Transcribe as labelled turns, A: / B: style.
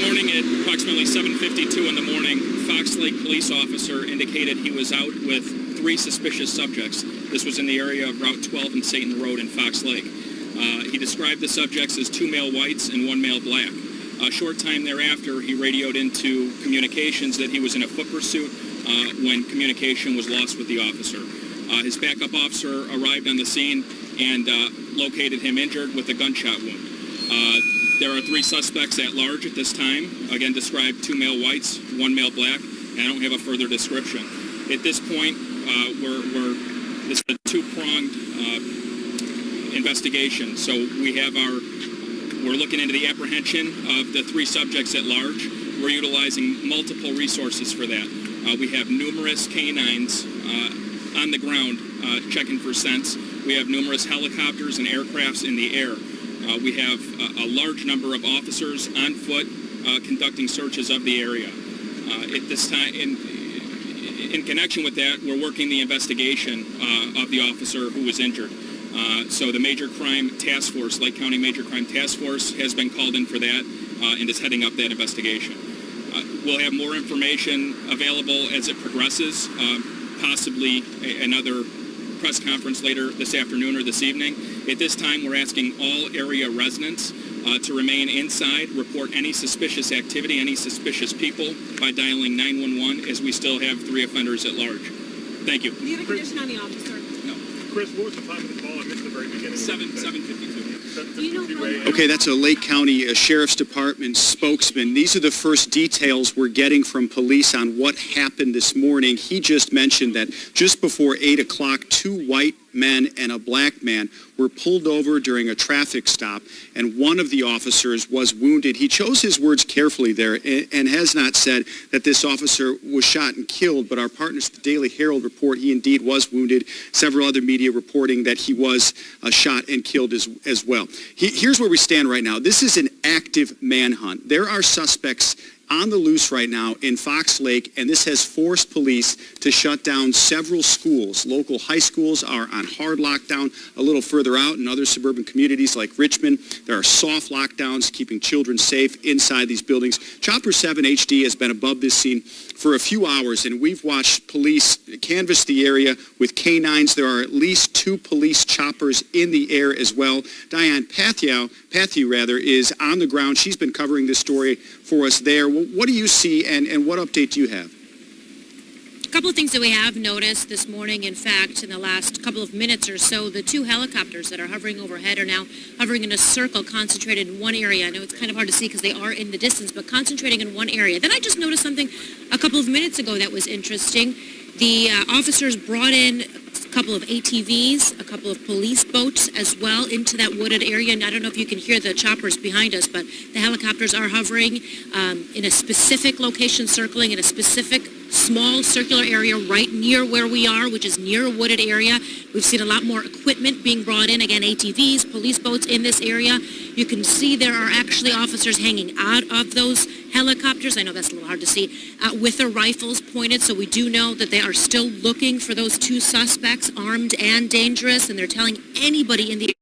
A: morning at approximately 7:52 in the morning, Fox Lake police officer indicated he was out with 3 suspicious subjects. This was in the area of Route 12 and Satan Road in Fox Lake. He described the subjects as 2 male whites and 1 male black. A short time thereafter, he radioed into communications that he was in a foot pursuit when communication was lost with the officer. His backup officer arrived on the scene and located him injured with a gunshot wound. There are 3 suspects at large at this time. Again, described 2 male whites, 1 male black, and I don't have a further description. At this point, this is a 2-pronged investigation. So we're looking into the apprehension of the 3 subjects at large. We're utilizing multiple resources for that. We have numerous canines on the ground checking for scents. We have numerous helicopters and aircrafts in the air. We have a large number of officers on foot conducting searches of the area. At this time, in connection with that, we're working the investigation of the officer who was injured. So the Major Crime Task Force, Lake County Major Crime Task Force, has been called in for that and is heading up that investigation. We'll have more information available as it progresses, possibly another press conference later this afternoon or this evening. At this time, we're asking all area residents to remain inside, report any suspicious activity, any suspicious people by dialing 911, as we still have 3 offenders at large. Thank you.
B: Do you have a condition on the officer?
A: No.
C: Chris, what was the time of the call? I missed the very beginning.
A: 7:52.
D: Okay, that's a Lake County Sheriff's Department spokesman. These are the first details we're getting from police on what happened this morning. He just mentioned that just before 8 o'clock, 2 white men and a black man were pulled over during a traffic stop, and one of the officers was wounded. He chose his words carefully there and has not said that this officer was shot and killed, but our partners at the Daily Herald report he indeed was wounded. Several other media reporting that he was shot and killed as well. Here's where we stand right now. This is an active manhunt. There are suspects on the loose right now in Fox Lake, and this has forced police to shut down several schools. Local high schools are on hard lockdown. A little further out in other suburban communities like Richmond, there are soft lockdowns keeping children safe inside these buildings. Chopper 7 HD has been above this scene for a few hours, and we've watched police canvass the area with canines. There are at least 2 police choppers in the air as well. Diane Pathieu is on the ground. She's been covering this story for us there. What do you see, and what update do you have?
E: A couple of things that we have noticed this morning. In fact, in the last couple of minutes or so, the 2 helicopters that are hovering overhead are now hovering in a circle concentrated in one area. I know it's kind of hard to see because they are in the distance, but concentrating in one area. Then I just noticed something a couple of minutes ago that was interesting. The officers brought in a couple of ATVs, a couple of police boats as well into that wooded area. And I don't know if you can hear the choppers behind us, but the helicopters are hovering in a specific location, circling in a specific small circular area right near where we are, which is near a wooded area. We've seen a lot more equipment being brought in, again, ATVs, police boats in this area. You can see there are actually officers hanging out of those helicopters. I know that's a little hard to see, with their rifles pointed, so we do know that they are still looking for those 2 suspects, armed and dangerous, and they're telling anybody in the